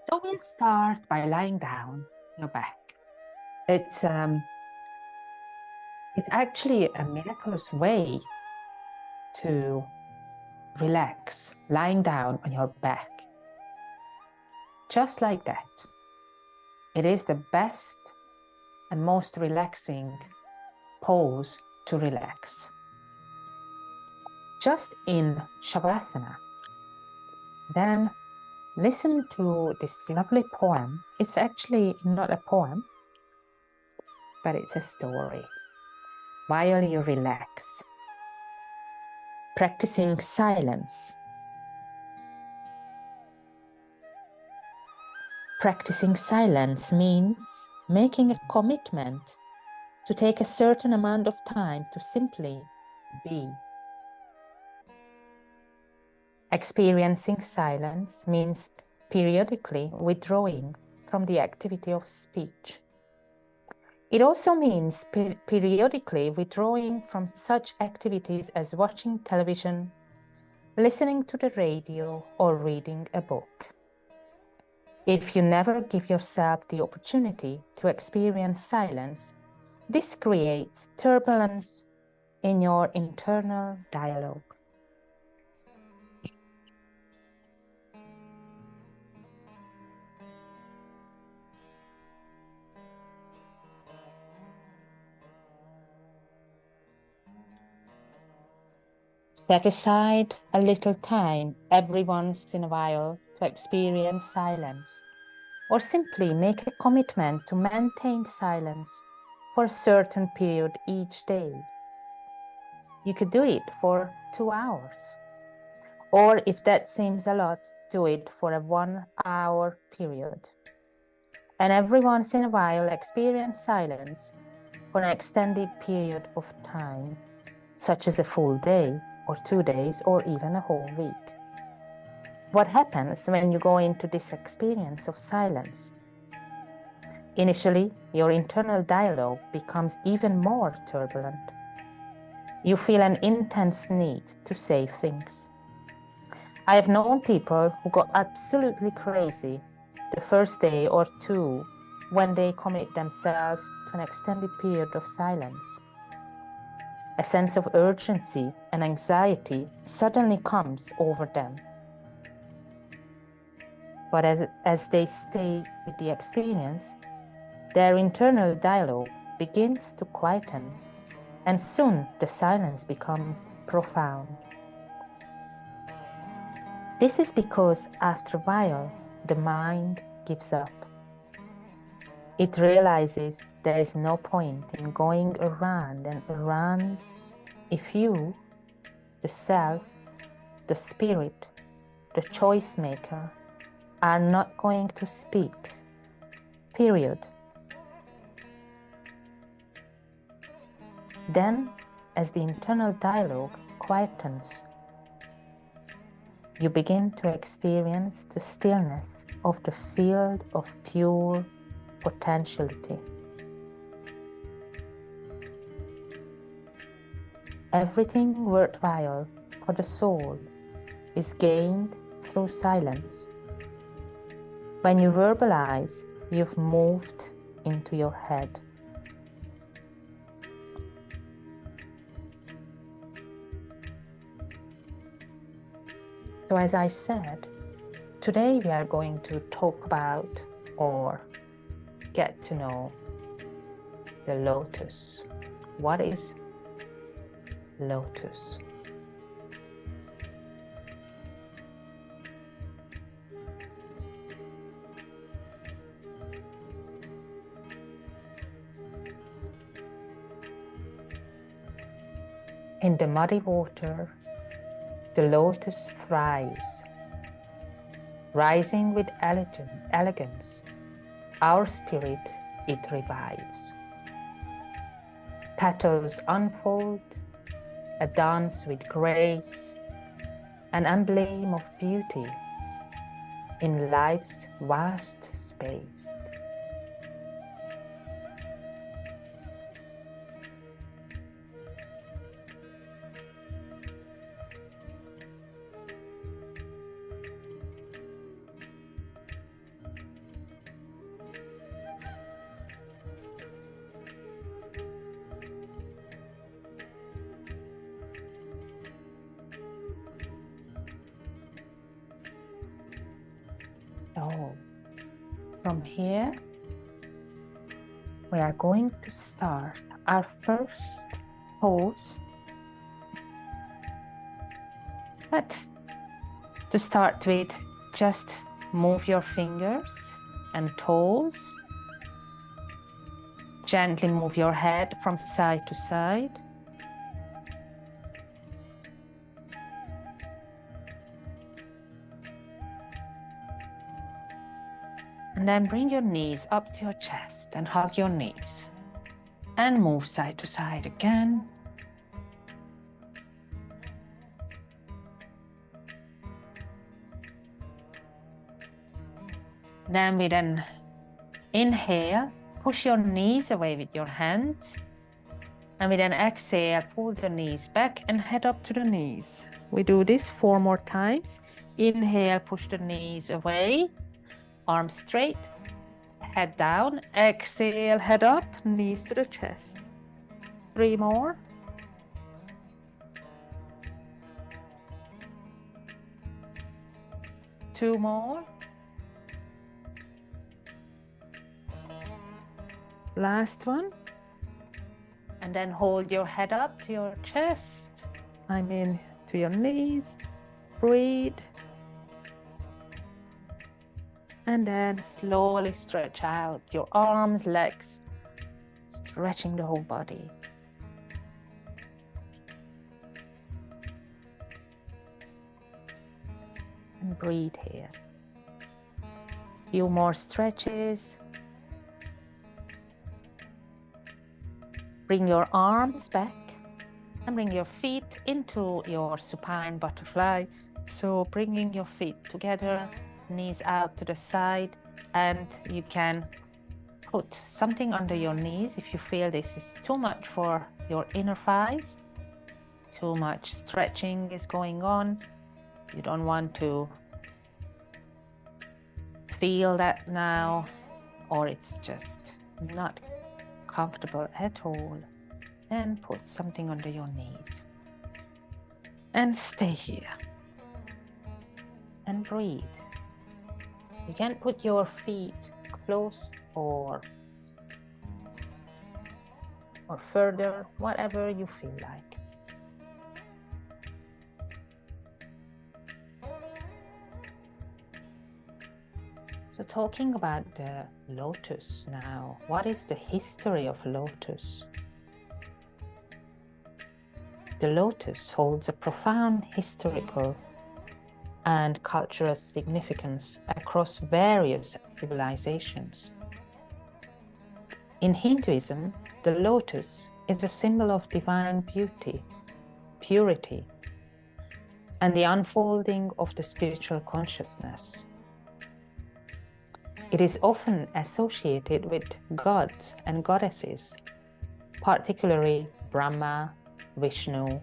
So we'll start by lying down your back. It's actually a miraculous way to relax, lying down on your back. Just like that. It is the best and most relaxing pose to relax. Just in Shavasana. Then listen to this lovely poem. It's actually not a poem, but it's a story. While you relax, practicing silence. Practicing silence means making a commitment to take a certain amount of time to simply be. Experiencing silence means periodically withdrawing from the activity of speech. It also means periodically withdrawing from such activities as watching television, listening to the radio, or reading a book. If you never give yourself the opportunity to experience silence, this creates turbulence in your internal dialogue. Set aside a little time every once in a while to experience silence, or simply make a commitment to maintain silence for a certain period each day. You could do it for 2 hours. Or if that seems a lot, do it for a 1 hour period. And every once in a while, experience silence for an extended period of time, such as a full day, or 2 days, or even a whole week. What happens when you go into this experience of silence? Initially, your internal dialogue becomes even more turbulent. You feel an intense need to say things. I have known people who got absolutely crazy the first day or two when they commit themselves to an extended period of silence. A sense of urgency and anxiety suddenly comes over them. But as they stay with the experience, their internal dialogue begins to quieten, and soon the silence becomes profound. This is because after a while, the mind gives up. It realizes there is no point in going around and around if you, the self, the spirit, the choice maker, are not going to speak. Period. Then, as the internal dialogue quietens, you begin to experience the stillness of the field of pure potentiality. Everything worthwhile for the soul is gained through silence. When you verbalize, you've moved into your head. So as I said, today we are going to talk about or get to know the lotus. What is lotus? In the muddy water, the lotus thrives, rising with elegance. Our spirit it revives. Petals unfold, a dance with grace, an emblem of beauty in life's vast space. So from here, we are going to start our first pose. But to start with, just move your fingers and toes. Gently move your head from side to side. And then bring your knees up to your chest and hug your knees. And move side to side again. Then with an inhale, push your knees away with your hands. And with an exhale, pull the knees back and head up to the knees. We do this 4 more times. Inhale, push the knees away. Arms straight, head down. Exhale, head up, knees to the chest. 3 more. Two more. Last one. And then hold your head up to your chest. To your knees. Breathe. And then slowly stretch out your arms, legs, stretching the whole body. And breathe here. Few more stretches. Bring your arms back and bring your feet into your supine butterfly. So bringing your feet together, knees out to the side, and you can put something under your knees if you feel this is too much for your inner thighs. Too much stretching is going on. You don't want to feel that now, or it's just not comfortable at all, then put something under your knees and stay here and breathe. You can put your feet close or further, whatever you feel like. So talking about the lotus now, what is the history of lotus? The lotus holds a profound historical and cultural significance across various civilizations. In Hinduism, the lotus is a symbol of divine beauty, purity, and the unfolding of the spiritual consciousness. It is often associated with gods and goddesses, particularly Brahma, Vishnu,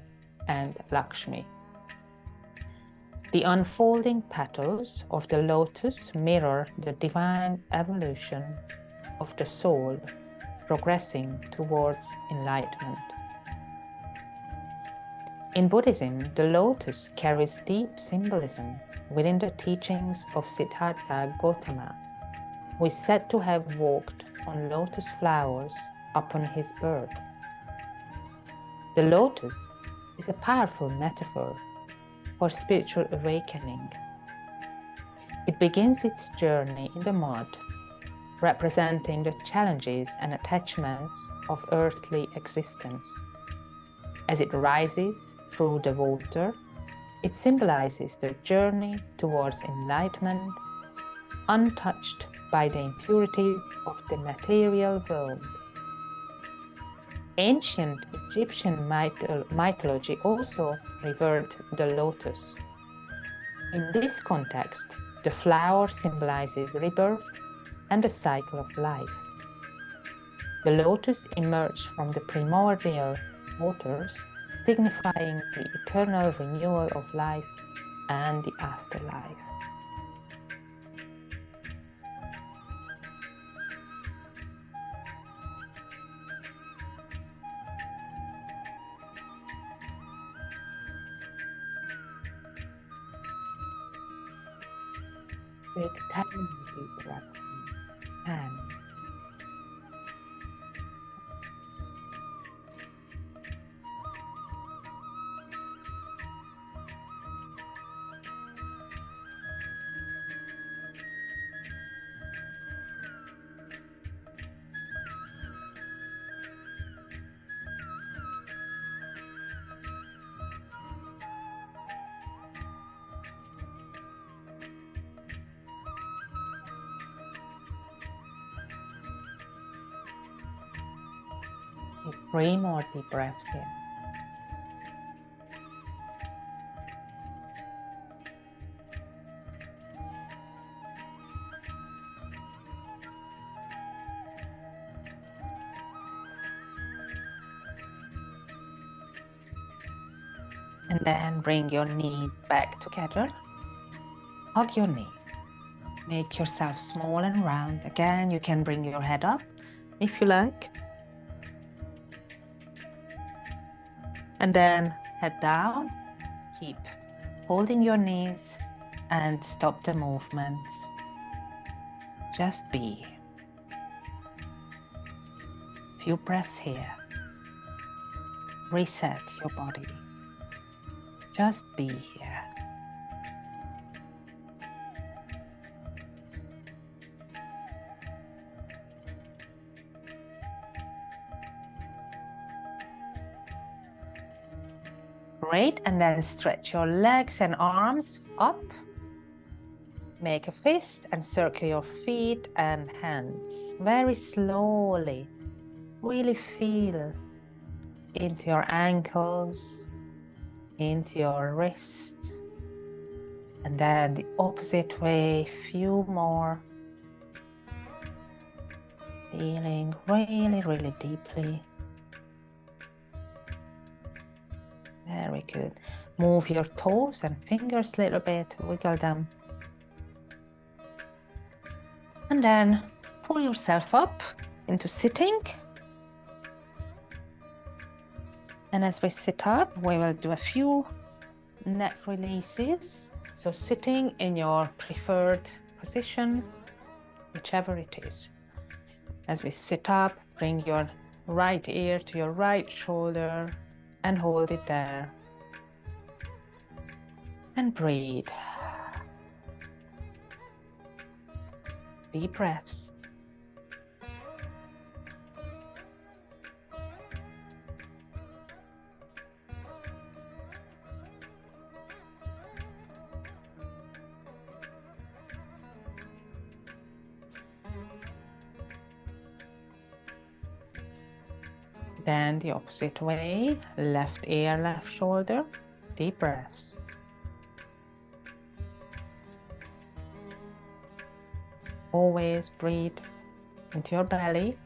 and Lakshmi. The unfolding petals of the lotus mirror the divine evolution of the soul, progressing towards enlightenment. In Buddhism, the lotus carries deep symbolism within the teachings of Siddhartha Gautama, who is said to have walked on lotus flowers upon his birth. The lotus is a powerful metaphor for spiritual awakening. It begins its journey in the mud, representing the challenges and attachments of earthly existence. As it rises through the water, it symbolizes the journey towards enlightenment, untouched by the impurities of the material world. Ancient Egyptian mythology also revered the lotus. In this context, the flower symbolizes rebirth and the cycle of life. The lotus emerged from the primordial waters, signifying the eternal renewal of life and the afterlife. Take 10 deep breaths in. 10. Take 3 more deep breaths here. And then bring your knees back together. Hug your knees. Make yourself small and round. Again, you can bring your head up if you like. And then head down. Keep holding your knees and stop the movements. Just be. Few breaths here. Reset your body. Just be here. Great, and then stretch your legs and arms up. Make a fist and circle your feet and hands very slowly. Really feel into your ankles, into your wrists, and then the opposite way, few more. Feeling really, really deeply. Very good. Move your toes and fingers a little bit, wiggle them. And then pull yourself up into sitting. And as we sit up, we will do a few neck releases. So sitting in your preferred position, whichever it is. As we sit up, bring your right ear to your right shoulder and hold it there. And breathe. Deep breaths. Then the opposite way, left ear, left shoulder, deep breaths. Always breathe into your belly.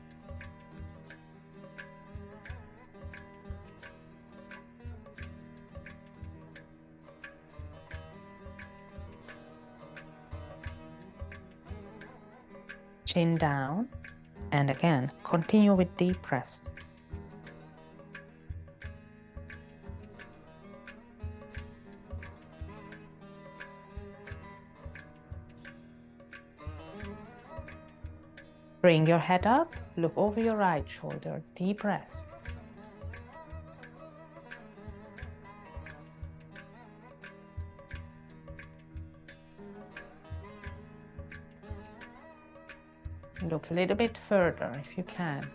Chin down, and again, continue with deep breaths. Bring your head up, look over your right shoulder, deep breaths. Look a little bit further if you can.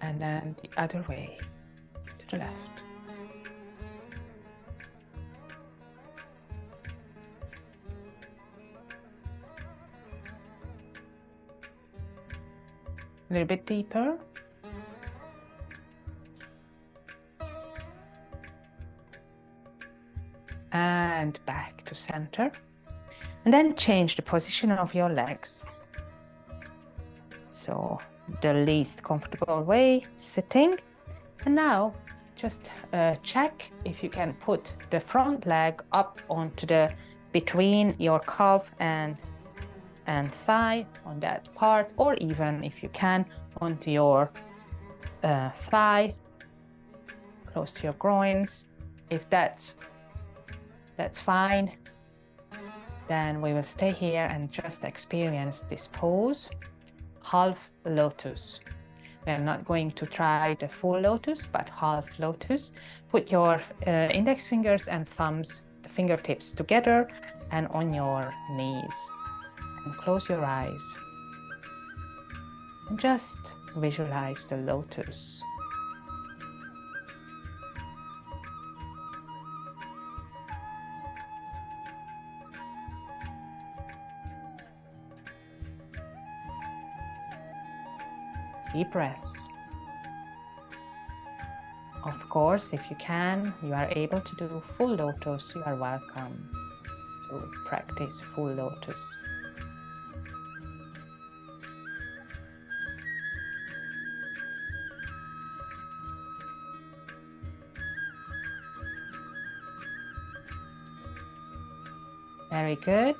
And then the other way, to the left. A little bit deeper. And back to center. And then change the position of your legs. So the least comfortable way, sitting. And now just check if you can put the front leg up onto the between your calf and thigh on that part, or even if you can onto your thigh close to your groins. If that's fine, then we will stay here and just experience this pose, half lotus. We are not going to try the full lotus, but half lotus. Put your index fingers and thumbs, the fingertips together and on your knees. And close your eyes. And just visualize the lotus. Deep breaths. Of course, if you can, you are able to do full lotus, you are welcome to practice full lotus. Very good.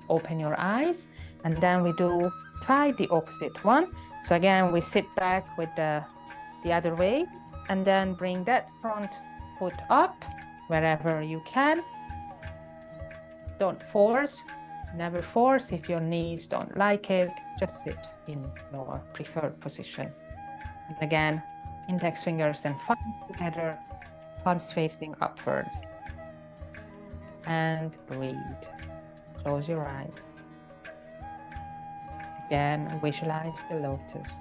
Open your eyes, and then we try the opposite one. So again, we sit back with the other way, and then bring that front foot up wherever you can. Don't force, never force. If your knees don't like it, just sit in your preferred position. And again, index fingers and thumbs together, palms facing upward. And breathe. Close your eyes. Again, visualize the lotus.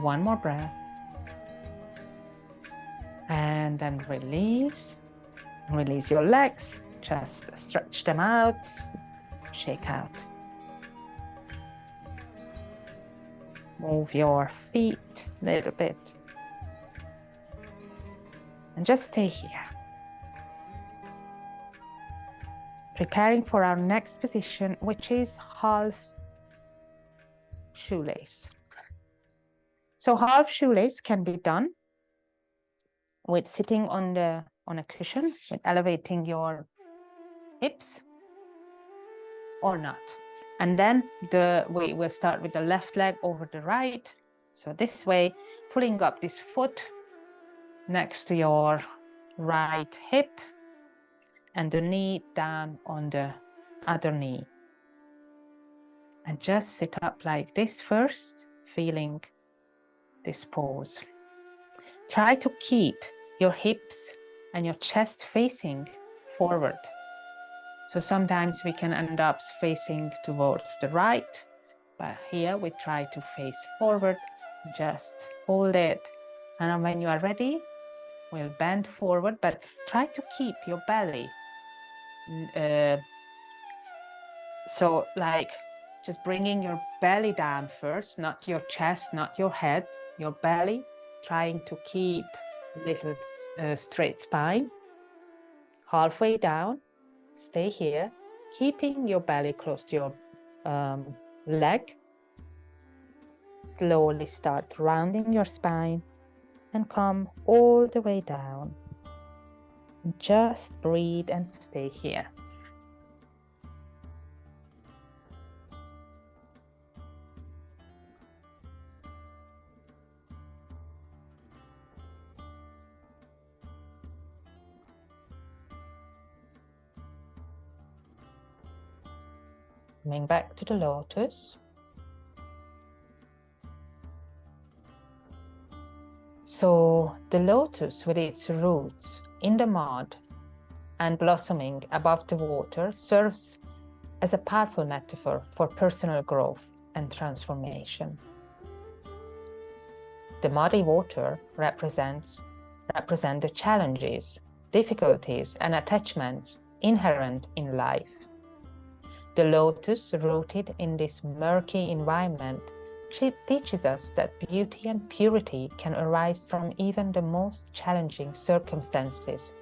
One more breath. And then release. Release your legs. Just stretch them out. Shake out. Move your feet a little bit. And just stay here. Preparing for our next position, which is half shoelace. So half shoelace can be done with sitting on a cushion, with elevating your hips or not. And then we will start with the left leg over the right. So this way, pulling up this foot next to your right hip and the knee down on the other knee. And just sit up like this first, feeling this pose. Try to keep your hips and your chest facing forward. So sometimes we can end up facing towards the right, but here we try to face forward. Just hold it. And when you are ready, we'll bend forward, but try to keep your belly. So like just bringing your belly down first, not your chest, not your head, your belly, trying to keep a little straight spine. Halfway down, stay here, keeping your belly close to your leg. Slowly start rounding your spine and come all the way down. Just breathe and stay here. Coming back to the lotus. So the lotus, with its roots in the mud and blossoming above the water, serves as a powerful metaphor for personal growth and transformation. The muddy water represent the challenges, difficulties, and attachments inherent in life. The lotus, rooted in this murky environment, teaches us that beauty and purity can arise from even the most challenging circumstances.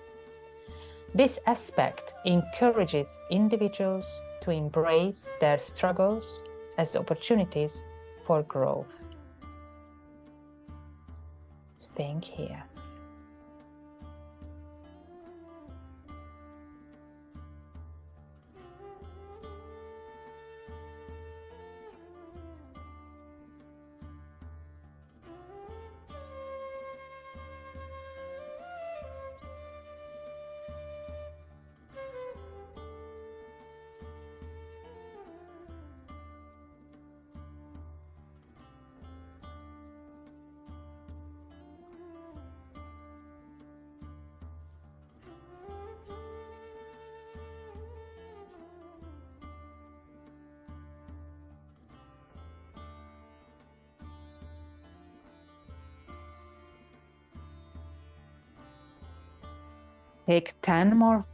This aspect encourages individuals to embrace their struggles as opportunities for growth. Staying here. Take 10 more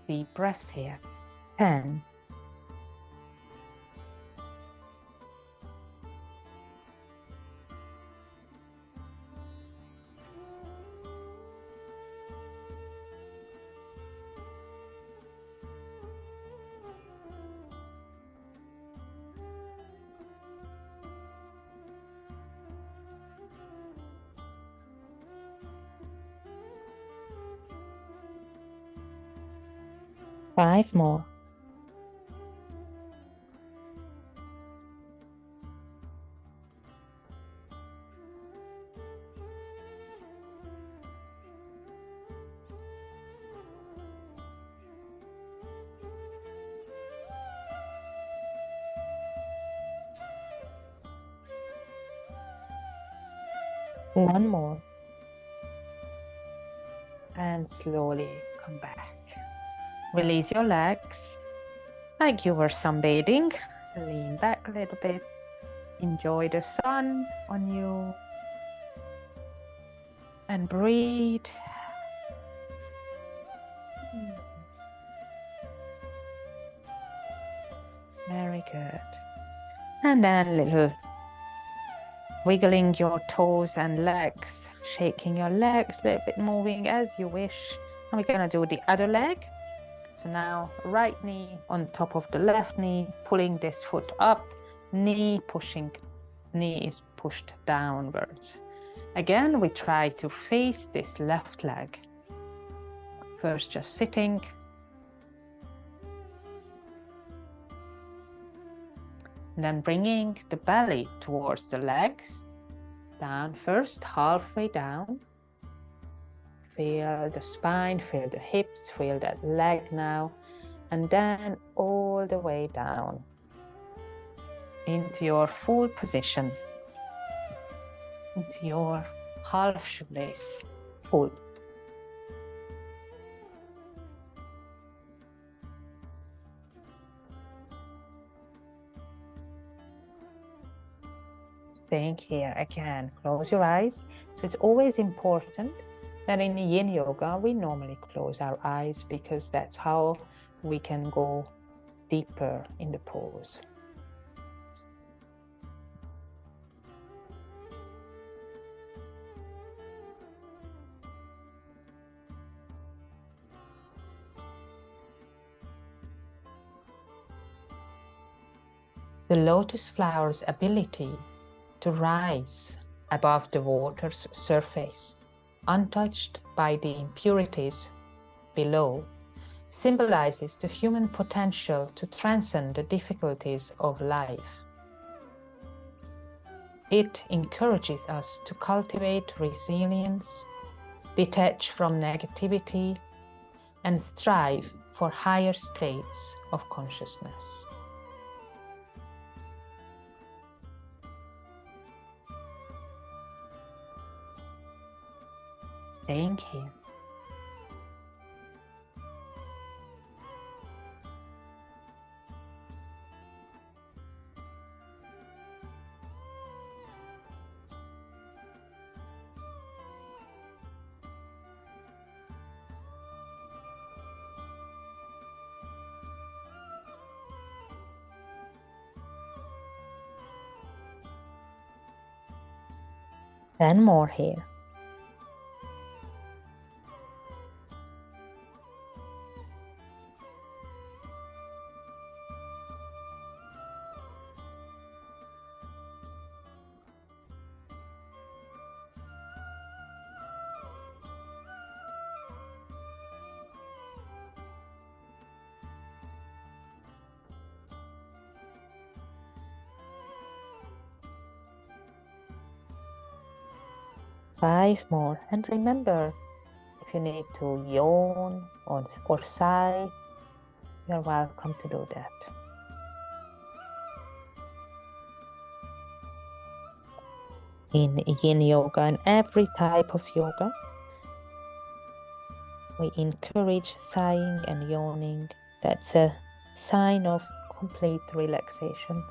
deep breaths here. 10. 5 more. 1 more. And slowly come back. Release your legs like you were sunbathing. Lean back a little bit. Enjoy the sun on you. And breathe. Very good. And then a little wiggling your toes and legs, shaking your legs, a little bit moving as you wish. And we're gonna do the other leg. So now right knee on top of the left knee, pulling this foot up, knee is pushed downwards. Again, we try to face this left leg. First just sitting. And then bringing the belly towards the legs, down first, halfway down. Feel the spine, feel the hips, feel that leg now, and then all the way down into your full position, into your half shoelace, full. Staying here again, close your eyes. So it's always important that in Yin Yoga, we normally close our eyes because that's how we can go deeper in the pose. The lotus flower's ability to rise above the water's surface, untouched by the impurities below, symbolizes the human potential to transcend the difficulties of life. It encourages us to cultivate resilience, detach from negativity, and strive for higher states of consciousness. Staying here. Then more here. 5 more. And remember, if you need to yawn or sigh, you're welcome to do that. In Yin yoga and every type of yoga, we encourage sighing and yawning. That's a sign of complete relaxation.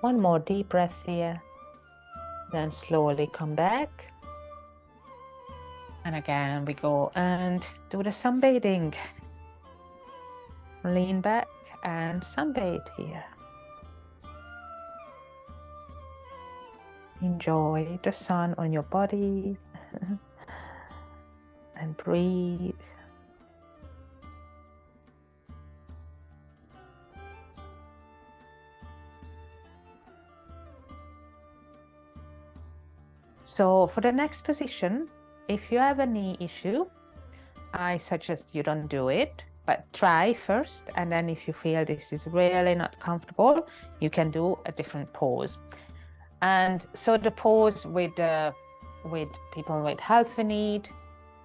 One more deep breath here. Then slowly come back. And again, we go and do the sunbathing. Lean back and sunbathe here. Enjoy the sun on your body. And breathe. So for the next position, if you have a knee issue, I suggest you don't do it, but try first. And then if you feel this is really not comfortable, you can do a different pose. And so the pose with people with healthy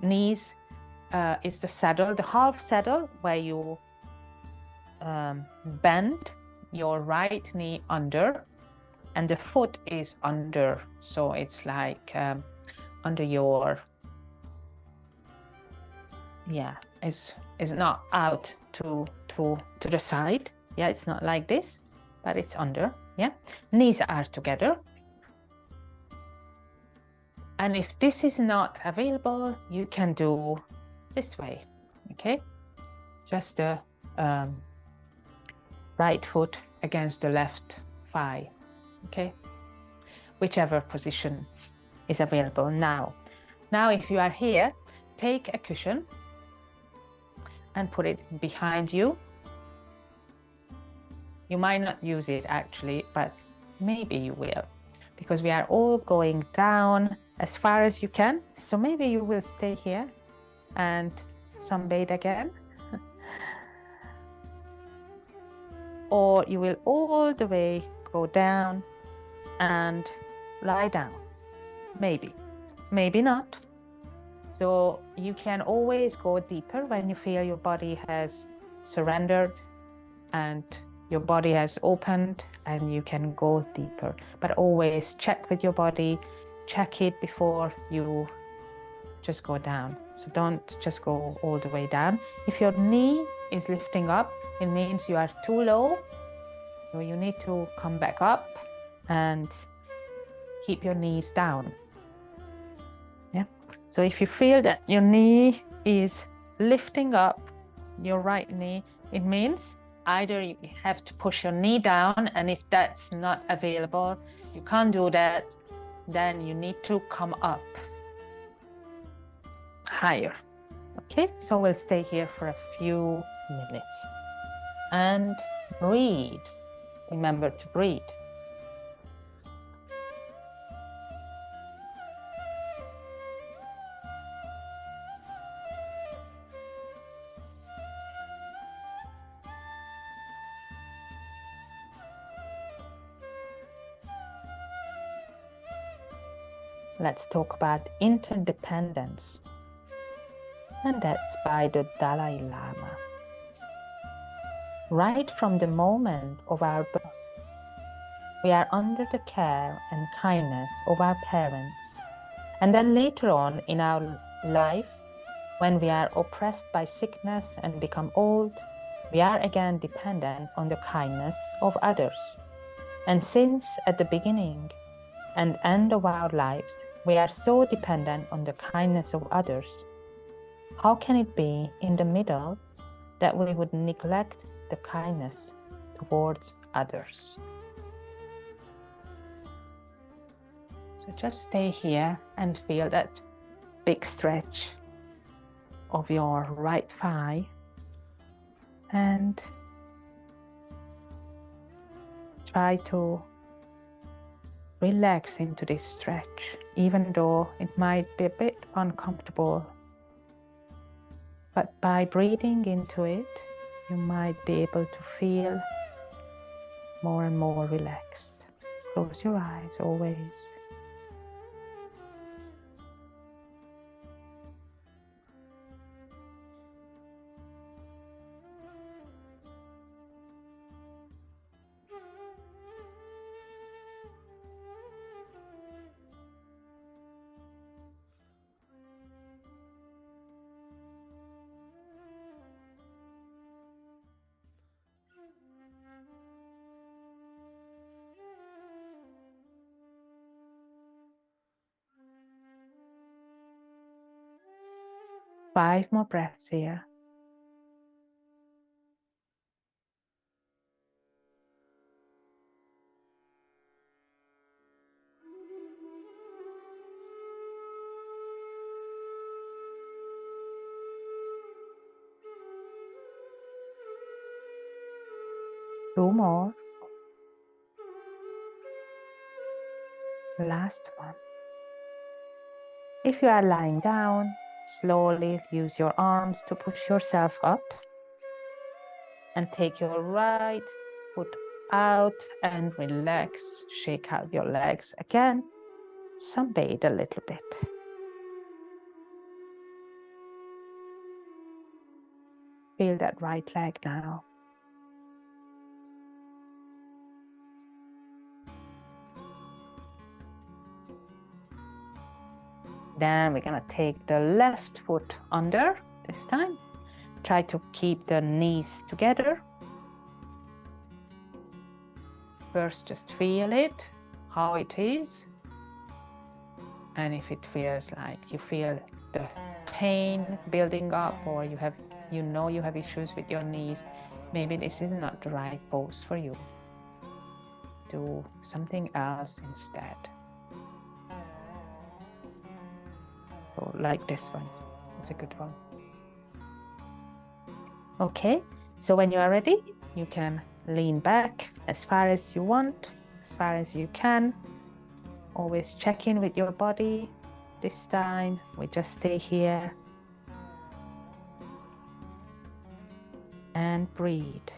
knees, it's the saddle, the half saddle, where you bend your right knee under and the foot is under. So it's like under your, it's not out to the side. Yeah, it's not like this, but it's under. Yeah, knees are together. And if this is not available, you can do this way. Okay, just the right foot against the left thigh. Okay, whichever position is available. Now if you are here, take a cushion and put it behind you. You might not use it actually, but maybe you will, because we are all going down as far as you can. So maybe you will stay here and sunbathe again. Or you will all the way go down and lie down. Maybe not. So you can always go deeper when you feel your body has surrendered and your body has opened, and you can go deeper. But always check with your body, check it before you just go down. So don't just go all the way down. If your knee is lifting up, it means you are too low. So you need to come back up and keep your knees down. Yeah. So if you feel that your knee is lifting up, your right knee, it means either you have to push your knee down, and if that's not available, you can't do that, then you need to come up higher. Okay, so we'll stay here for a few minutes and breathe. Remember to breathe. Let's talk about interdependence. And that's by the Dalai Lama. Right from the moment of our birth, we are under the care and kindness of our parents. And then later on in our life, when we are oppressed by sickness and become old, we are again dependent on the kindness of others. And since at the beginning and end of our lives, we are so dependent on the kindness of others, how can it be in the middle that we would neglect the kindness towards others? So just stay here and feel that big stretch of your right thigh and try to relax into this stretch, even though it might be a bit uncomfortable. But by breathing into it, you might be able to feel more and more relaxed. Close your eyes always. 5 more breaths here. Two more. Last one. If you are lying down, slowly use your arms to push yourself up and take your right foot out and relax. Shake out your legs again. Sunbathe a little bit. Feel that right leg now. Then we're gonna take the left foot under this time. Try to keep the knees together. First, just feel it, how it is. And if it feels like you feel the pain building up, or you know you have issues with your knees, maybe this is not the right pose for you. Do something else instead. So like this one, it's a good one. Okay, so when you are ready, you can lean back as far as you want, as far as you can. Always check in with your body. This time, we just stay here and breathe.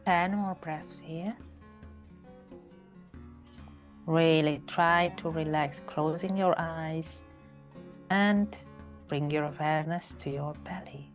Ten more breaths here. Really try to relax, closing your eyes and bring your awareness to your belly.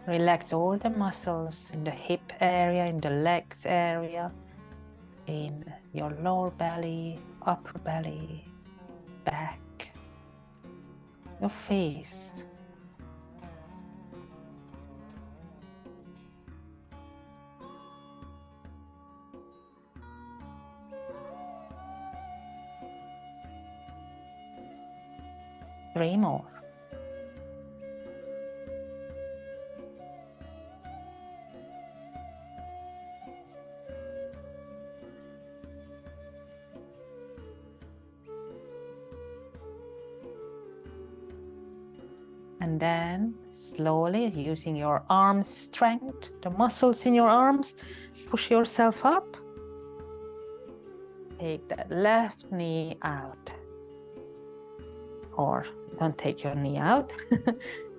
Relax all the muscles in the hip area, in the legs area, in your lower belly, upper belly, back, your face. Three more. And then slowly, using your arm strength, the muscles in your arms, push yourself up. Take that left knee out. Or don't take your knee out.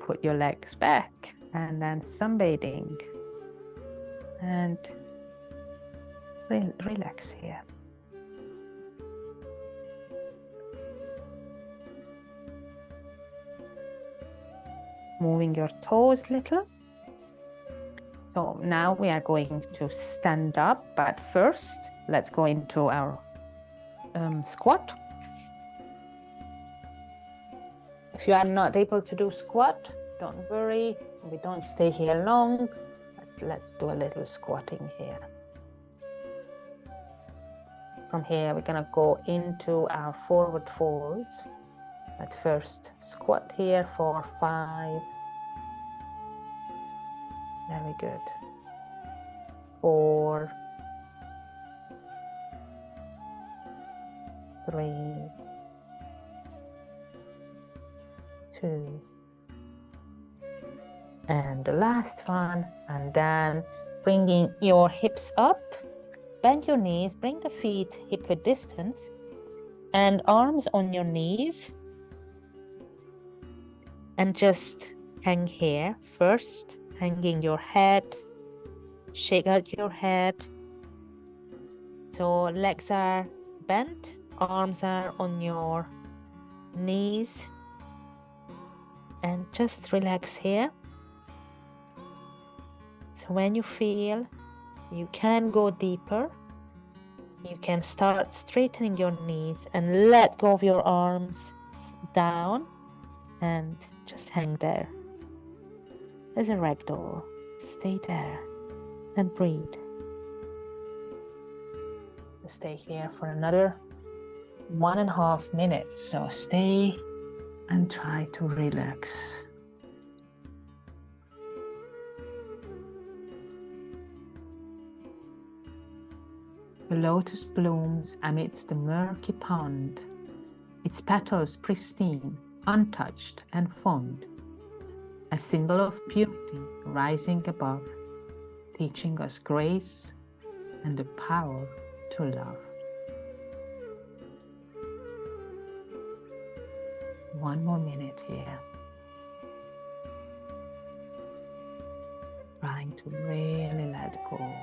Put your legs back. And then sunbathing. And relax here. Moving your toes a little. So now we are going to stand up, but first let's go into our squat. If you are not able to do squat, don't worry, we don't stay here long. Let's do a little squatting here. From here we're gonna go into our forward folds. At first, squat here for 5. Very good. 4, 3, 2, And the last one, and then bringing your hips up, bend your knees, bring the feet hip width distance, and arms on your knees, and just hang here first, hanging your head, shake out your head. So legs are bent, arms are on your knees, and just relax here. So when you feel you can go deeper, you can start straightening your knees and let go of your arms down and just hang there as a ragdoll. Stay there and breathe. Stay here for another 1.5 minutes. So stay and try to relax. The lotus blooms amidst the murky pond, its petals pristine, untouched and fond, a symbol of purity rising above, teaching us grace and the power to love. One more minute here. Trying to really let go.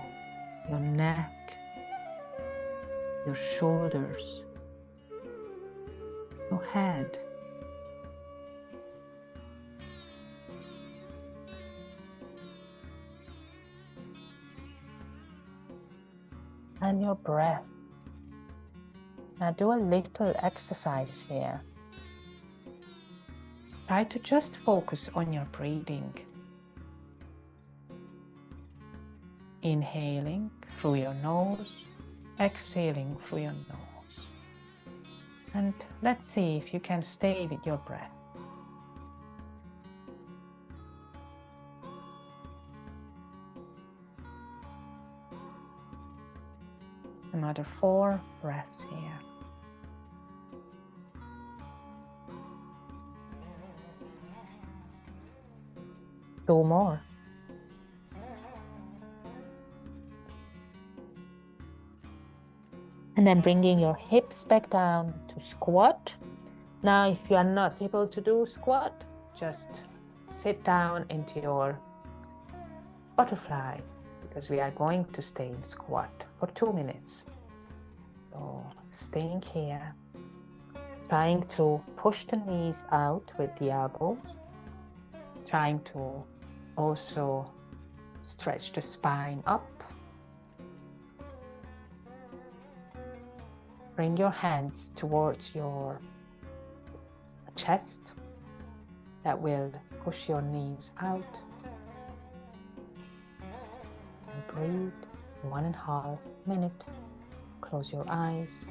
Your neck, your shoulders, your head. And your breath. Now do a little exercise here. Try to just focus on your breathing. Inhaling through your nose, exhaling through your nose. And let's see if you can stay with your breath. Another 4 breaths here. Two more. And then bringing your hips back down to squat. Now, if you are not able to do squat, just sit down into your butterfly, because we are going to stay in squat for 2 minutes. So staying here, trying to push the knees out with the elbows, trying to also stretch the spine up. Bring your hands towards your chest. That will push your knees out. And breathe 1.5 minutes. Close your eyes.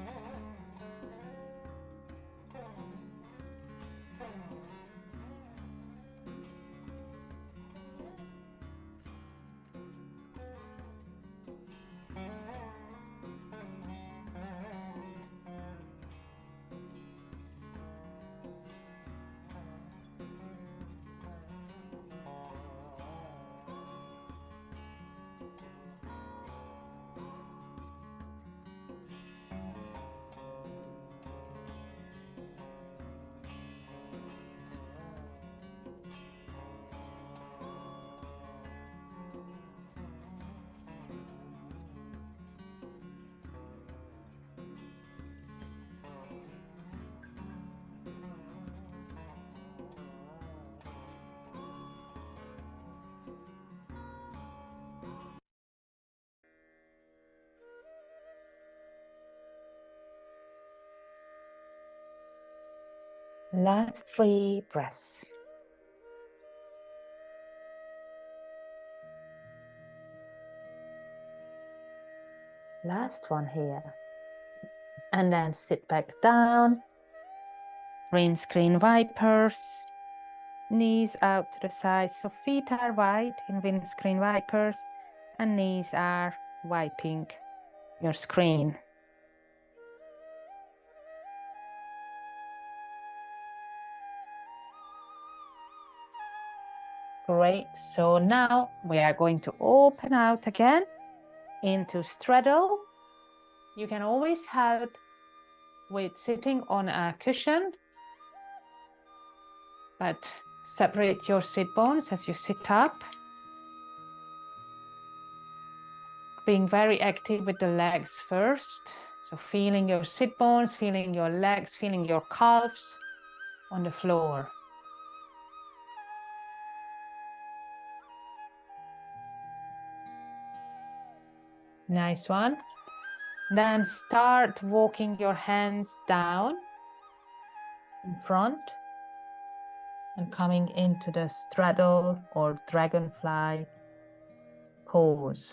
Last 3 breaths. Last one here. And then sit back down. Windscreen wipers. Knees out to the side. So feet are wide in windscreen wipers. And knees are wiping your screen. Great. So now we are going to open out again into straddle. You can always help with sitting on a cushion, but separate your sit bones as you sit up. Being very active with the legs first. So feeling your sit bones, feeling your legs, feeling your calves on the floor. Nice one. Then start walking your hands down in front and coming into the straddle or dragonfly pose.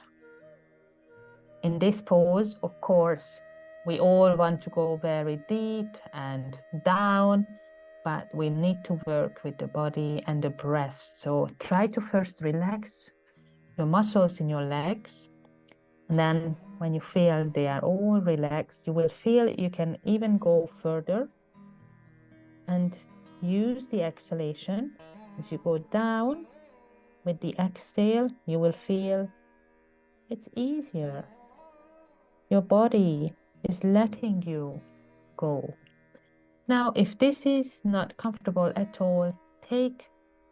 In this pose, of course, we all want to go very deep and down, but we need to work with the body and the breath. So try to first relax your muscles in your legs. And then when you feel they are all relaxed, you will feel you can even go further and use the exhalation. As you go down with the exhale, you will feel it's easier. Your body is letting you go. Now, if this is not comfortable at all, take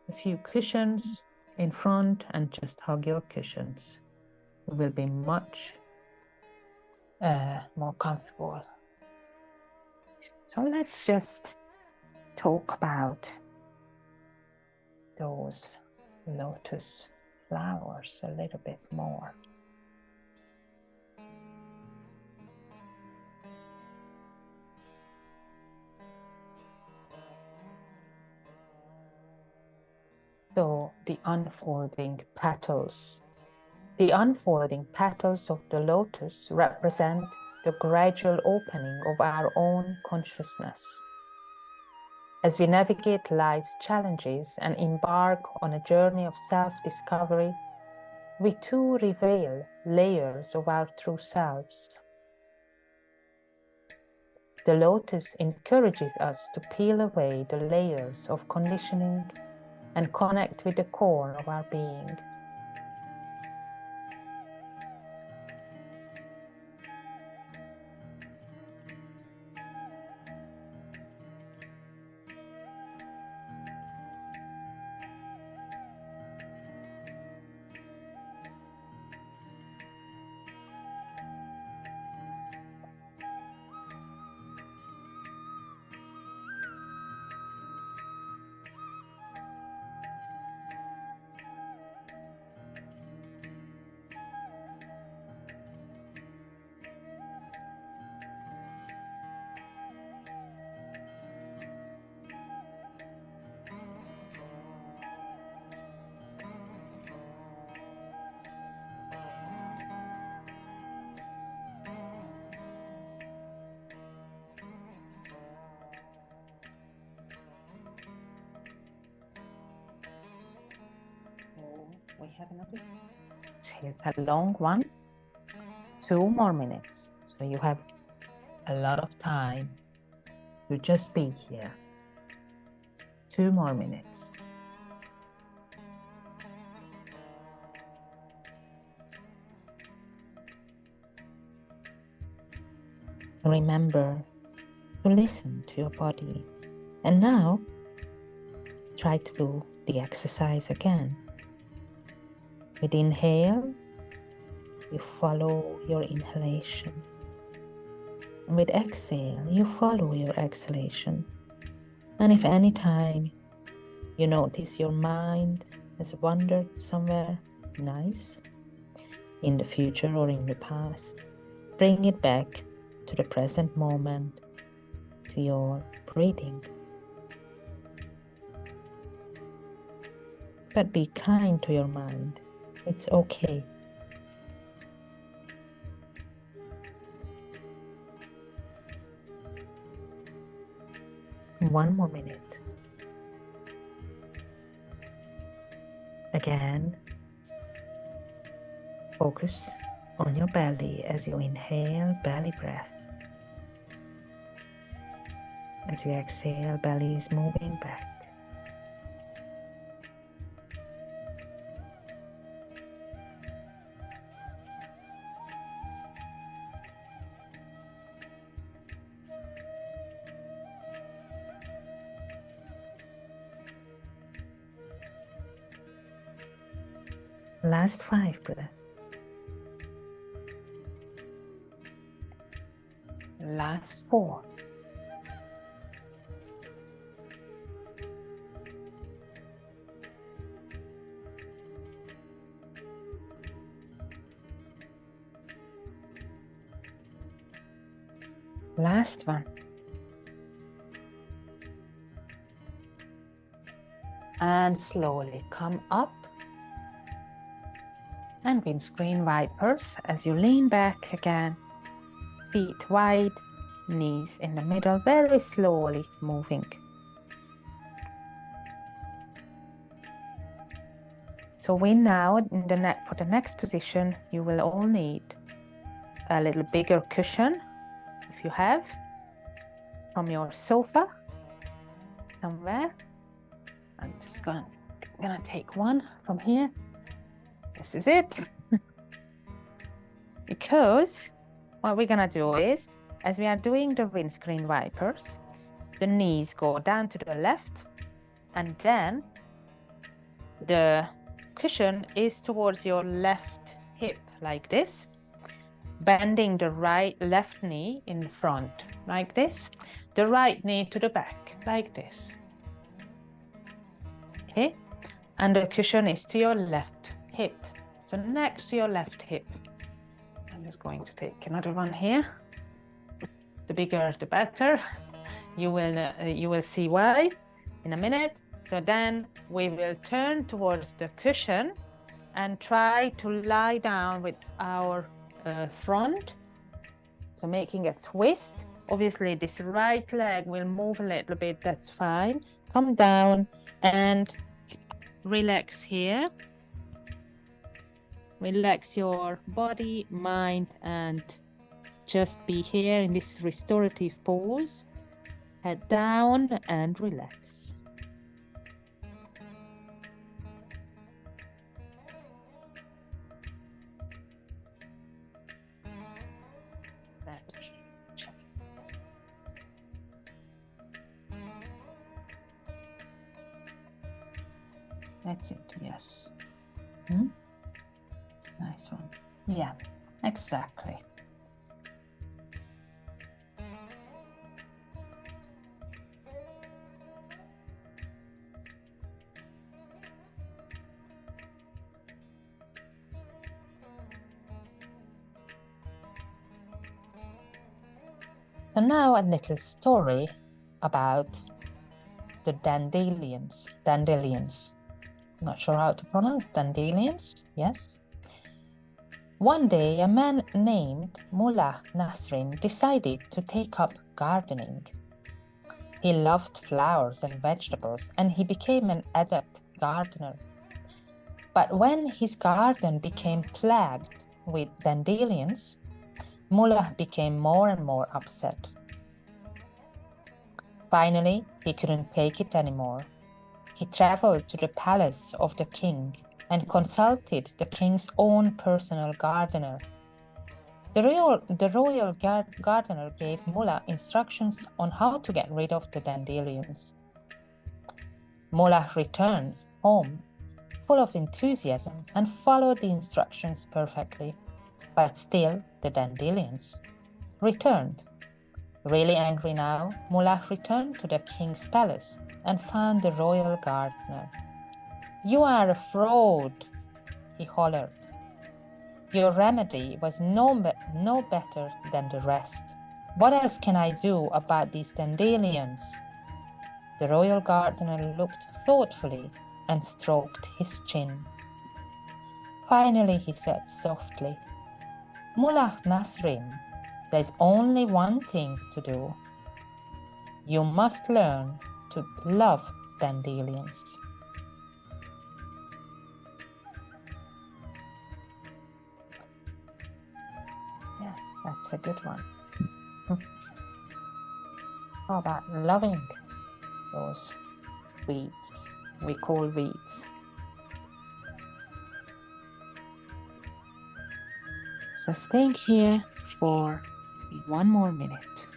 a few cushions in front and just hug your cushions. It will be much more comfortable. So let's just talk about those lotus flowers a little bit more. So the unfolding petals. The unfolding petals of the lotus represent the gradual opening of our own consciousness. As we navigate life's challenges and embark on a journey of self-discovery, we too reveal layers of our true selves. The lotus encourages us to peel away the layers of conditioning and connect with the core of our being. We have another. It's a long one. 2 more minutes. So you have a lot of time to just be here. 2 more minutes. Remember to listen to your body. And now try to do the exercise again. With inhale, you follow your inhalation. And with exhale, you follow your exhalation. And if any time you notice your mind has wandered somewhere nice, in the future or in the past, bring it back to the present moment, to your breathing. But be kind to your mind. It's okay. One more minute. Again, focus on your belly as you inhale, belly breath. As you exhale, belly is moving back. Last 5 breaths. Last 4. Last one. And slowly come up and windscreen wipers as you lean back again. Feet wide, knees in the middle, very slowly moving. So we now, for the next position, you will all need a little bigger cushion, if you have, from your sofa somewhere. I'm just gonna take one from here. This is it. Because what we're gonna do is, as we are doing the windscreen wipers, the knees go down to the left, and then the cushion is towards your left hip, like this, bending the left knee in front, like this, the right knee to the back, like this. Okay, and the cushion is to your left hip, so next to your left hip. I'm just going to take another one here. The bigger, the better. You will see why in a minute. So then we will turn towards the cushion and try to lie down with our front. So making a twist. Obviously, this right leg will move a little bit. That's fine. Come down and relax here. Relax your body, mind, and just be here in this restorative pose. Head down and relax. That's it, yes. Nice one. Yeah, exactly. So now a little story about the dandelions. Not sure how to pronounce dandelions, yes. One day, a man named Mullah Nasrin decided to take up gardening. He loved flowers and vegetables, and he became an adept gardener. But when his garden became plagued with dandelions, Mullah became more and more upset. Finally, he couldn't take it anymore. He traveled to the palace of the king and consulted the king's own personal gardener. The royal gardener gave Mullah instructions on how to get rid of the dandelions. Mullah returned home full of enthusiasm and followed the instructions perfectly. But still, the dandelions returned. Really angry now, Mullah returned to the king's palace and found the royal gardener. "You are a fraud," he hollered. "Your remedy was no better than the rest. What else can I do about these dandelions?" The royal gardener looked thoughtfully and stroked his chin. Finally, he said softly, "Mullah Nasrin, there's only one thing to do. You must learn to love dandelions." Yeah, that's a good one. How about loving those weeds we call weeds? So staying here for 1 more minute.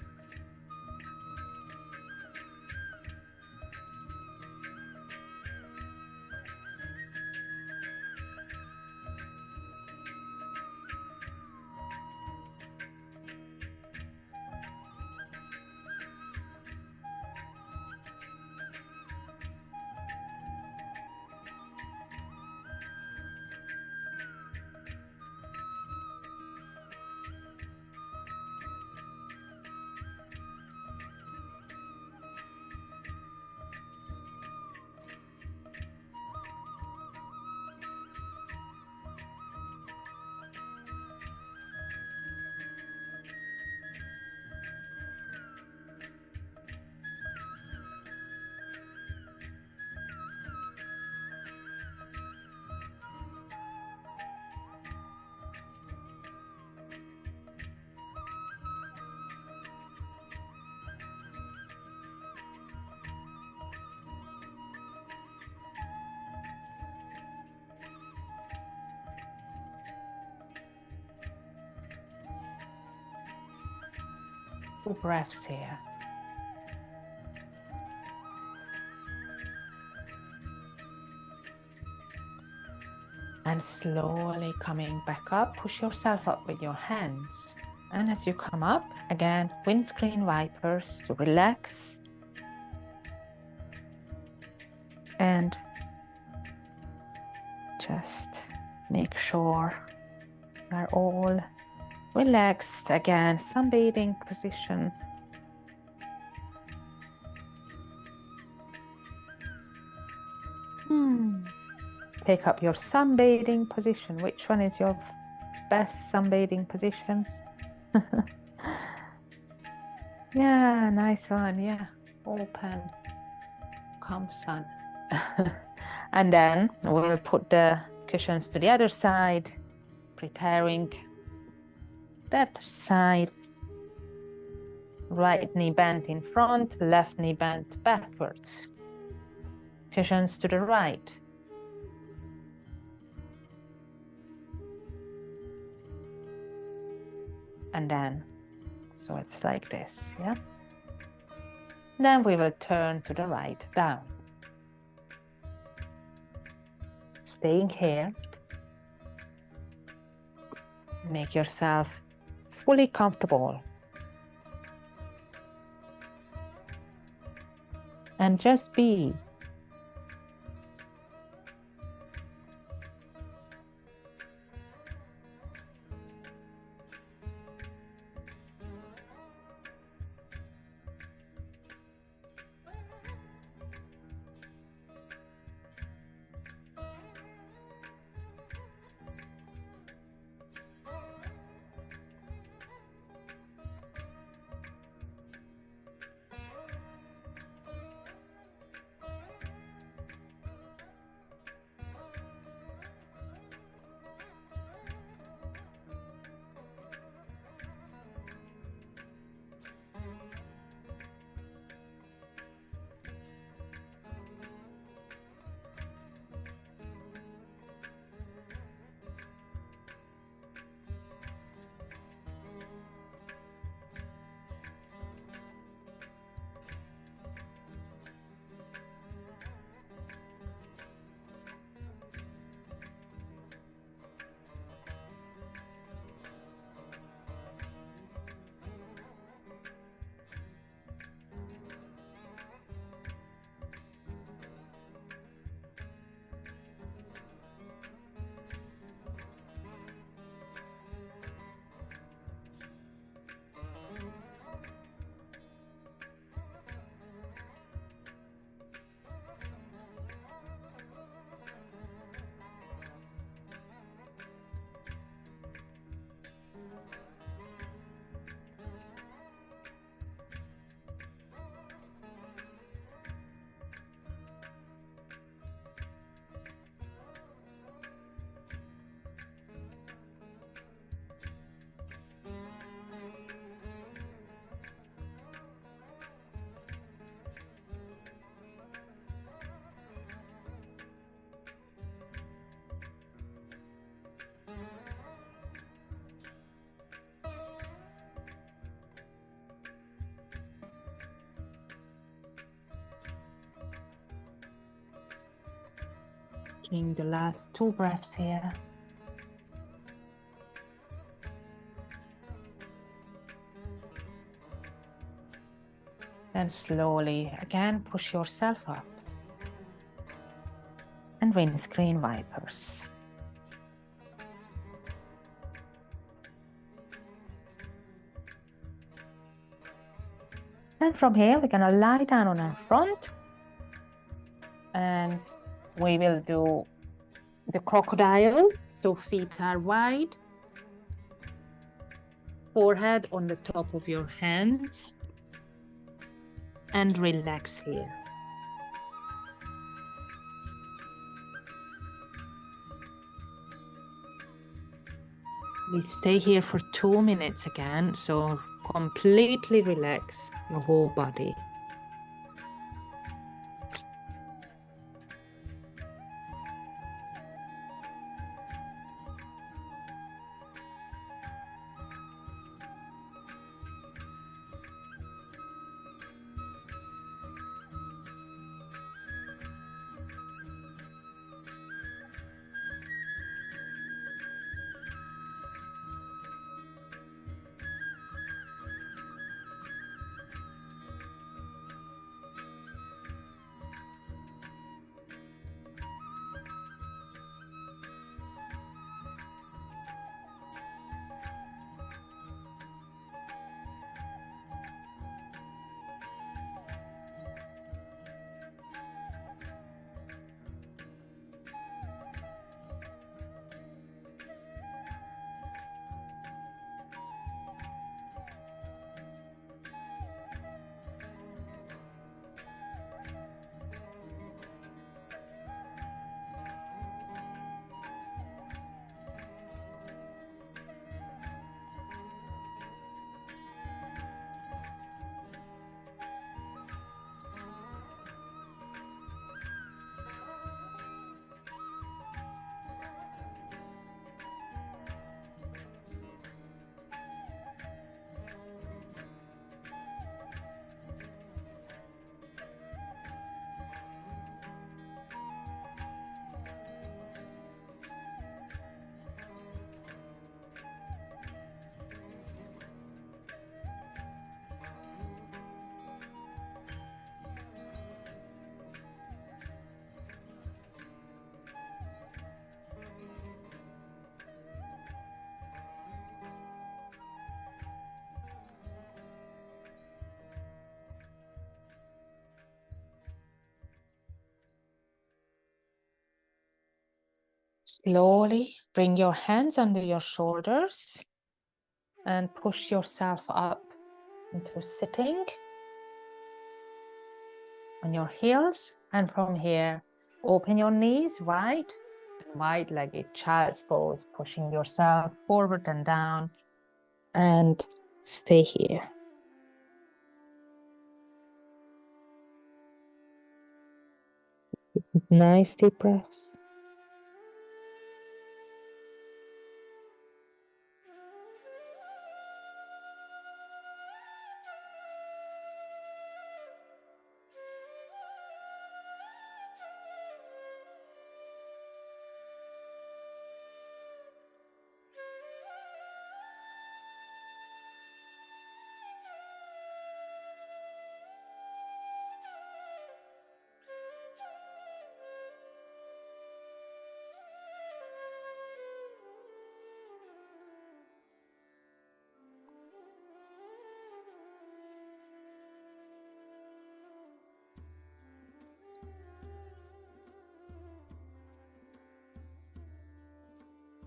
2 breaths here. And slowly coming back up, push yourself up with your hands. And as you come up, again, windscreen wipers to relax. And just make sure you are all relaxed. Again, sunbathing position. Take up your sunbathing position. Which one is your best sunbathing positions? Yeah, nice one. Yeah, open, calm sun. And then we'll put the cushions to the other side, preparing that side. Right knee bent in front, left knee bent backwards. Cushions to the right. And then, so it's like this, yeah? Then we will turn to the right down. Staying here. Make yourself fully comfortable. And just be. Taking the last 2 breaths here. Then slowly again push yourself up. And windscreen wipers. And from here, we're gonna lie down on our front. And we will do the crocodile. So feet are wide. Forehead on the top of your hands. And relax here. We stay here for 2 minutes again, so completely relax your whole body. Slowly bring your hands under your shoulders and push yourself up into sitting on your heels. And from here, open your knees wide and wide-legged child's pose, pushing yourself forward and down, and stay here. Nice deep breaths.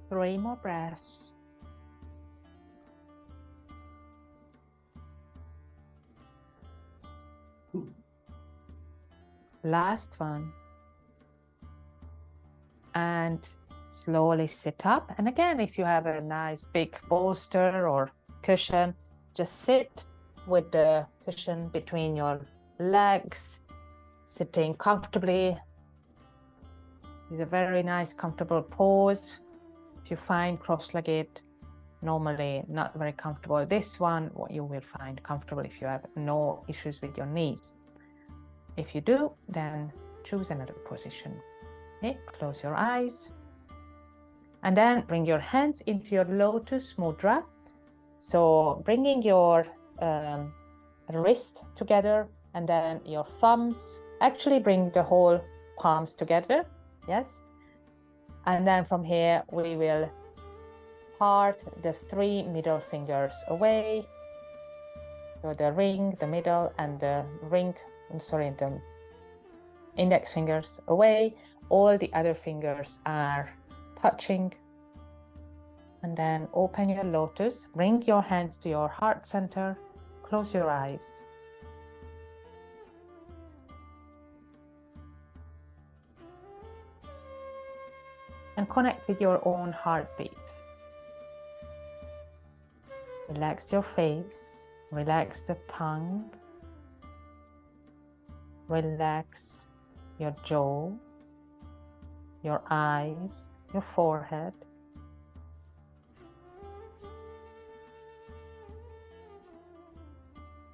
Three more breaths. Last one. And slowly sit up. And again, if you have a nice big bolster or cushion, just sit with the cushion between your legs, sitting comfortably. This is a very nice, comfortable pose. If you find cross-legged normally not very comfortable, this one what you will find comfortable if you have no issues with your knees. If you do, then choose another position. Okay, close your eyes and then bring your hands into your Lotus mudra. So bringing your wrist together and then your thumbs, actually bring the whole palms together. Yes. And then from here, we will part the three middle fingers away. So the ring, the middle, and the ring, the index fingers away. All the other fingers are touching. And then open your lotus, bring your hands to your heart center, close your eyes. And connect with your own heartbeat. Relax your face, relax the tongue, relax your jaw, your eyes, your forehead.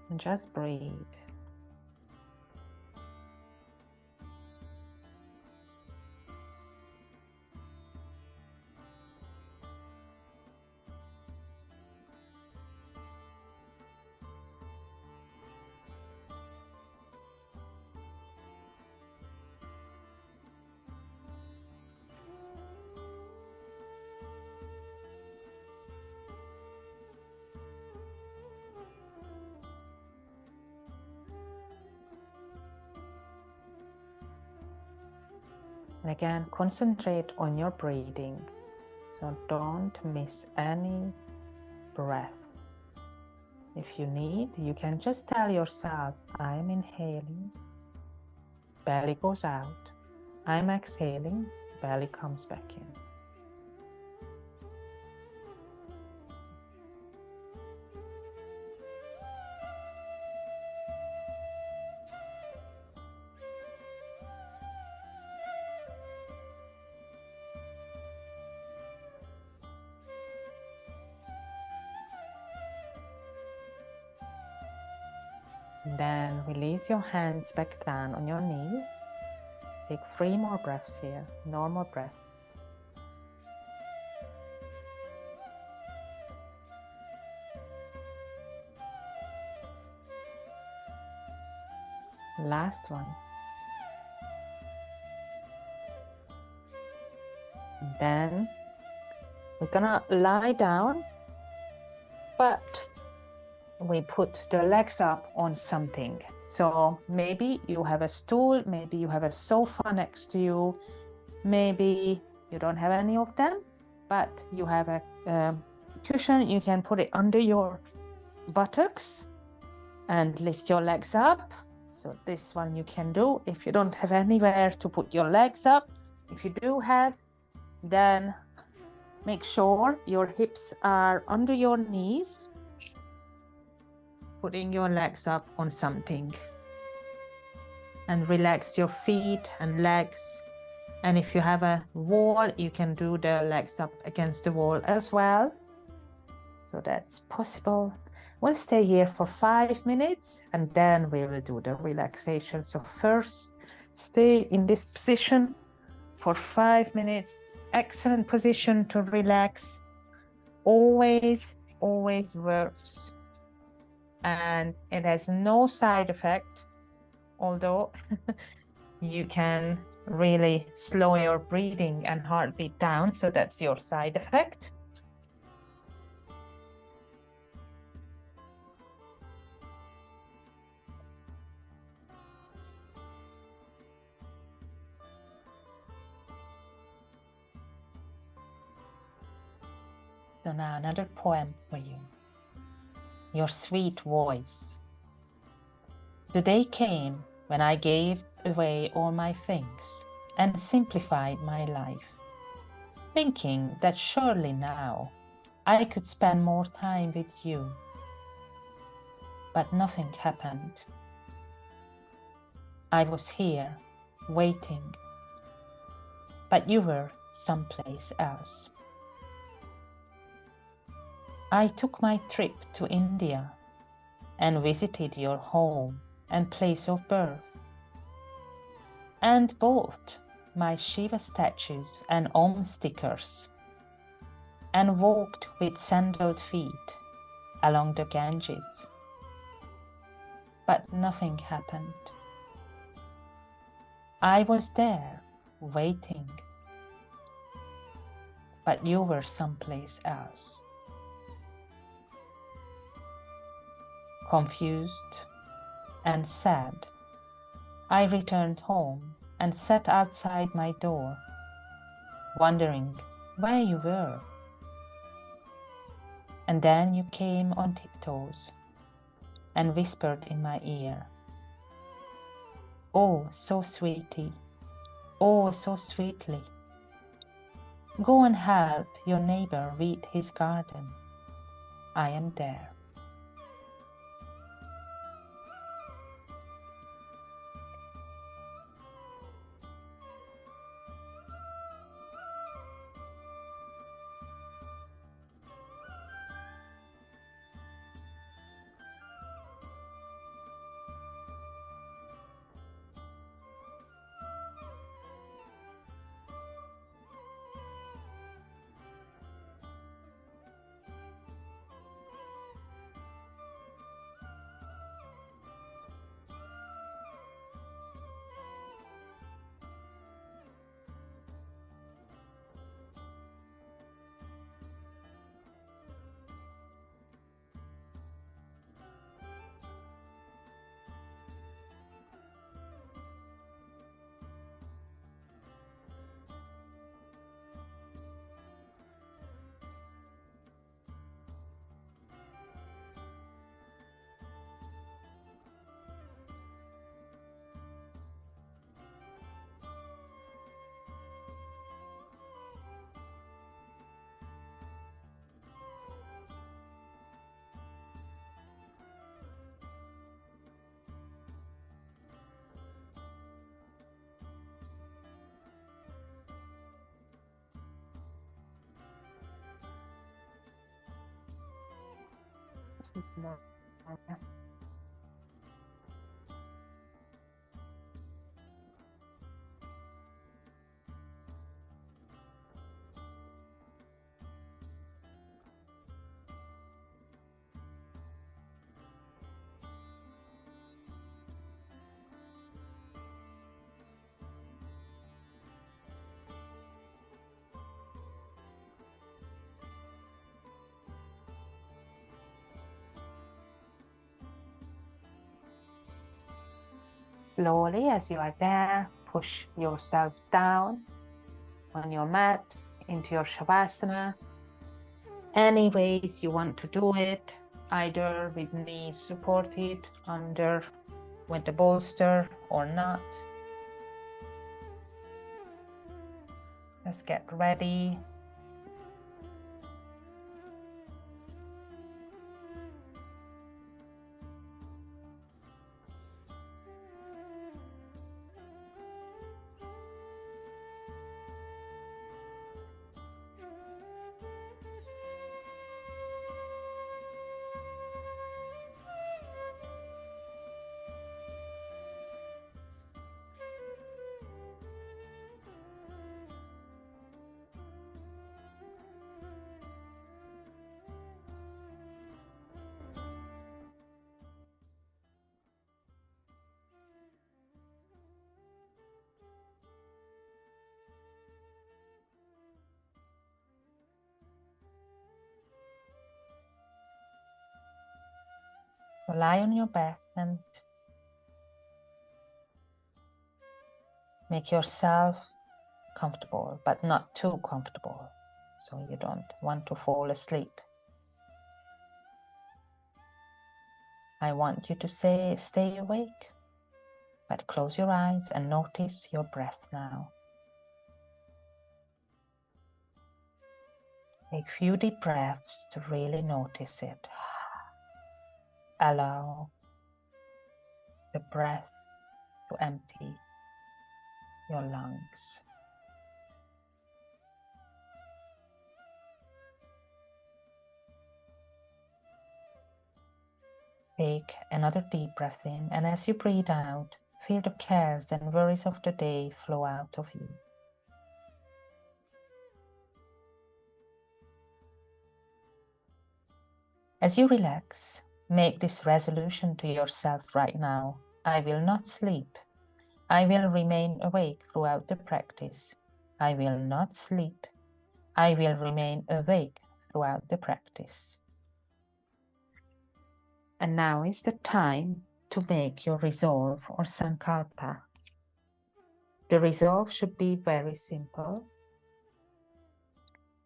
And just breathe. And again, concentrate on your breathing. So don't miss any breath. If you need, you can just tell yourself, I'm inhaling, belly goes out. I'm exhaling, belly comes back in. And then release your hands back down on your knees. Take 3 more breaths here, normal breath. Last one. And then we're gonna lie down, but we put the legs up on something. So maybe you have a stool, maybe you have a sofa next to you, maybe you don't have any of them, but you have a cushion, you can put it under your buttocks and lift your legs up. So this one you can do if you don't have anywhere to put your legs up. If you do have, then make sure your hips are under your knees, putting your legs up on something. And relax your feet and legs. And if you have a wall, you can do the legs up against the wall as well. So that's possible. We'll stay here for 5 minutes and then we will do the relaxation. So first, stay in this position for 5 minutes. Excellent position to relax. Always, always works. And it has no side effect, although you can really slow your breathing and heartbeat down. So that's your side effect. So now another poem for you. Your sweet voice. The day came when I gave away all my things and simplified my life, thinking that surely now I could spend more time with you. But nothing happened. I was here, waiting, but you were someplace else. I took my trip to India and visited your home and place of birth, and bought my Shiva statues and Om stickers, and walked with sandaled feet along the Ganges. But nothing happened. I was there, waiting, but you were someplace else. Confused and sad, I returned home and sat outside my door, wondering where you were. And then you came on tiptoes and whispered in my ear, "Oh, so sweetie, oh, so sweetly. Go and help your neighbor weed his garden. I am there." Slowly, as you are there, push yourself down on your mat into your Shavasana. Any ways you want to do it, either with knees supported under with the bolster or not. Just get ready. So lie on your back and make yourself comfortable, but not too comfortable, so you don't want to fall asleep. I want you to stay awake, but close your eyes and notice your breath now. Take a few deep breaths to really notice it. Allow the breath to empty your lungs. Take another deep breath in, and as you breathe out, feel the cares and worries of the day flow out of you. As you relax, make this resolution to yourself right now. I will not sleep. I will remain awake throughout the practice. I will not sleep. I will remain awake throughout the practice. And now is the time to make your resolve or sankalpa. The resolve should be very simple.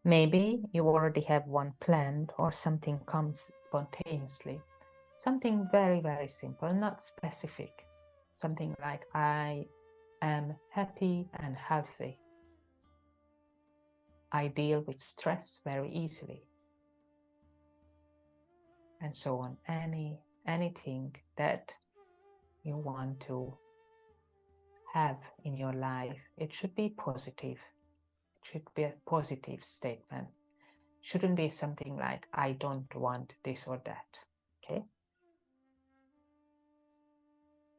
Maybe you already have one planned or something comes spontaneously. Something very, very simple, not specific. Something like, I am happy and healthy. I deal with stress very easily. And so on. Anything that you want to have in your life, it should be positive. It should be a positive statement. Shouldn't be something like, I don't want this or that. Okay?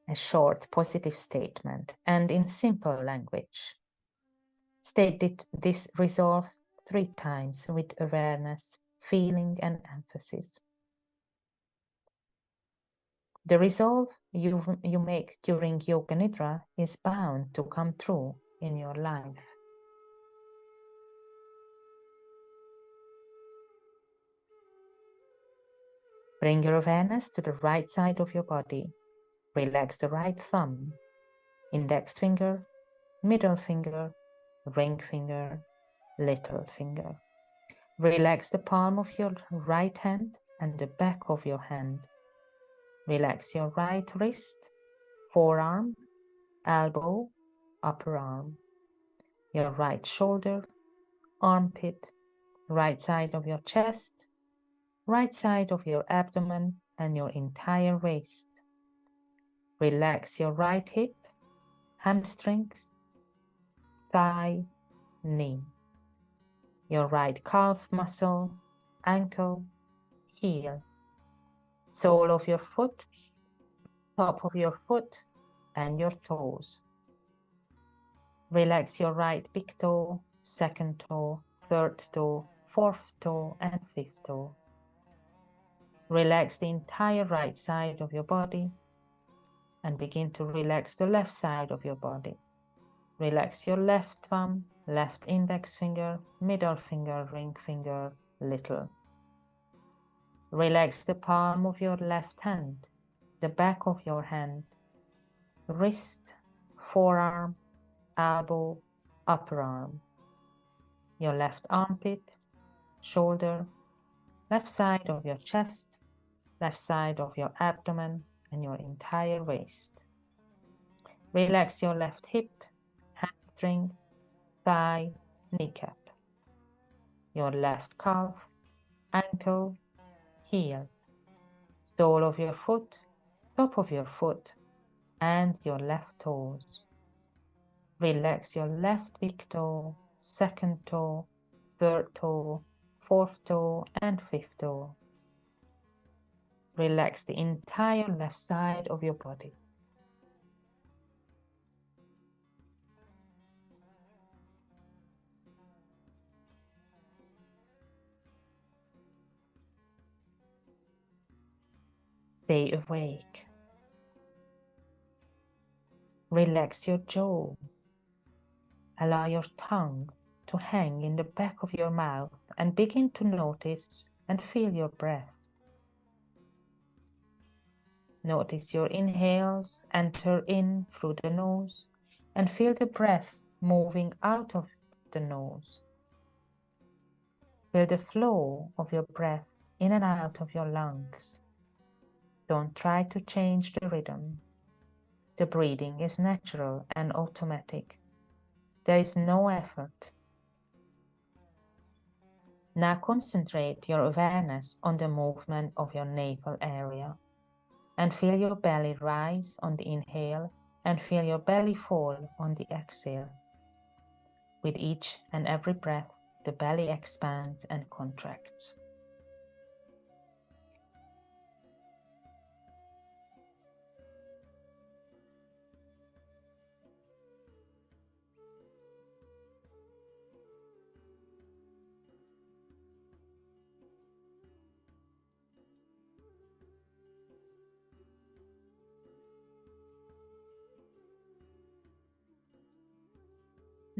A short positive statement and in simple language. State this resolve 3 times with awareness, feeling and emphasis. The resolve you make during Yoga Nidra is bound to come true in your life. Bring your awareness to the right side of your body. Relax the right thumb, index finger, middle finger, ring finger, little finger. Relax the palm of your right hand and the back of your hand. Relax your right wrist, forearm, elbow, upper arm. Your right shoulder, armpit, right side of your chest, right side of your abdomen and your entire waist. Relax your right hip, hamstrings, thigh, knee. Your right calf muscle, ankle, heel. Sole of your foot, top of your foot and your toes. Relax your right big toe, second toe, third toe, fourth toe and fifth toe. Relax the entire right side of your body and begin to relax the left side of your body. Relax your left thumb, left index finger, middle finger, ring finger, little. Relax the palm of your left hand, the back of your hand, wrist, forearm, elbow, upper arm. your left armpit, shoulder, left side of your chest, left side of your abdomen, and your entire waist. Relax your left hip, hamstring, thigh, kneecap, your left calf, ankle, heel, sole of your foot, top of your foot, and your left toes. Relax your left big toe, second toe, third toe, fourth toe, and fifth toe. Relax the entire left side of your body. Stay awake. Relax your jaw. Allow your tongue to hang in the back of your mouth and begin to notice and feel your breath. Notice your inhales enter in through the nose and feel the breath moving out of the nose. Feel the flow of your breath in and out of your lungs. Don't try to change the rhythm. The breathing is natural and automatic. There is no effort. Now concentrate your awareness on the movement of your navel area and feel your belly rise on the inhale and feel your belly fall on the exhale. With each and every breath, the belly expands and contracts.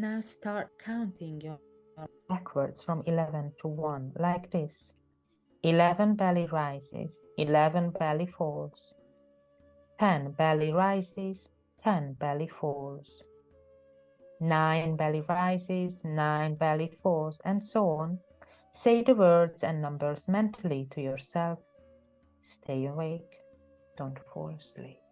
Now start counting your backwards from 11 to 1, like this. 11 belly rises, 11 belly falls. 10 belly rises, 10 belly falls. 9 belly rises, 9 belly falls, and so on. Say the words and numbers mentally to yourself. Stay awake. Don't fall asleep.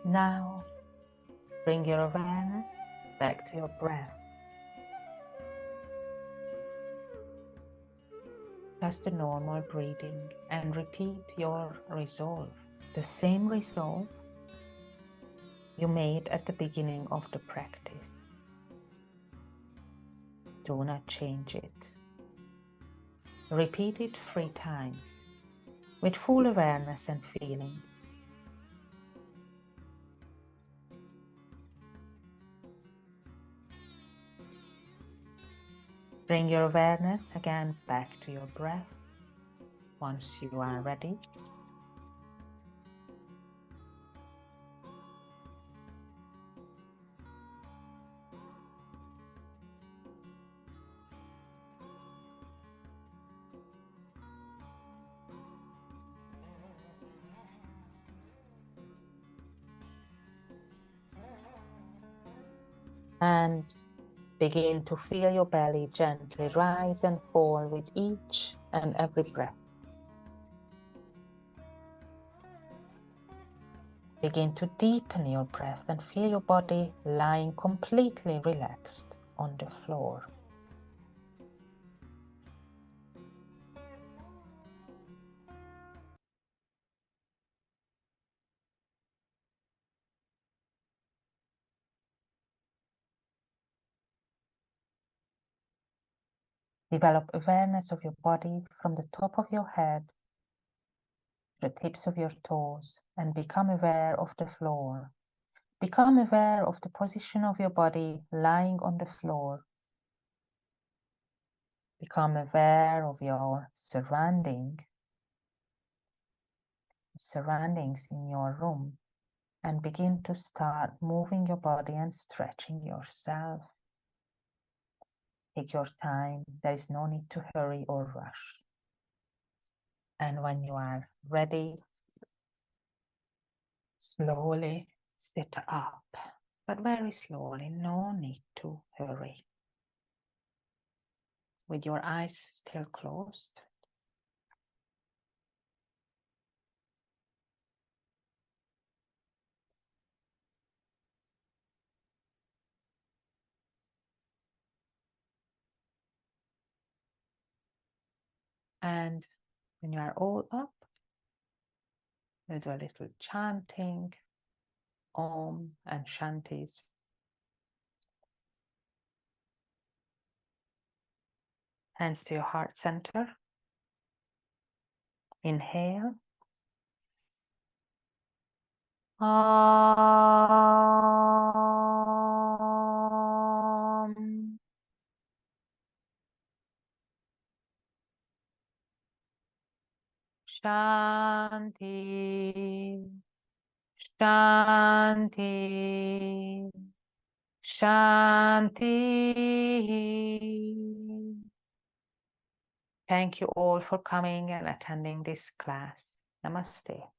Now, bring your awareness back to your breath. just a normal breathing, and repeat your resolve, the same resolve you made at the beginning of the practice. Do not change it. Repeat it 3 times with full awareness and feeling. Bring your awareness again back to your breath once you are ready. And begin to feel your belly gently rise and fall with each and every breath. Begin to deepen your breath and feel your body lying completely relaxed on the floor. Develop awareness of your body from the top of your head to the tips of your toes, and become aware of the floor. Become aware of the position of your body lying on the floor. Become aware of your surroundings in your room, and begin to start moving your body and stretching yourself. Take your time. There is no need to hurry or rush. And when you are ready, slowly sit up, but very slowly, no need to hurry. With your eyes still closed. And when you are all up, we'll do a little chanting, Om and Shantis. Hands to your heart center. Inhale. Om. Shanti. Shanti. Shanti. Thank you all for coming and attending this class. Namaste.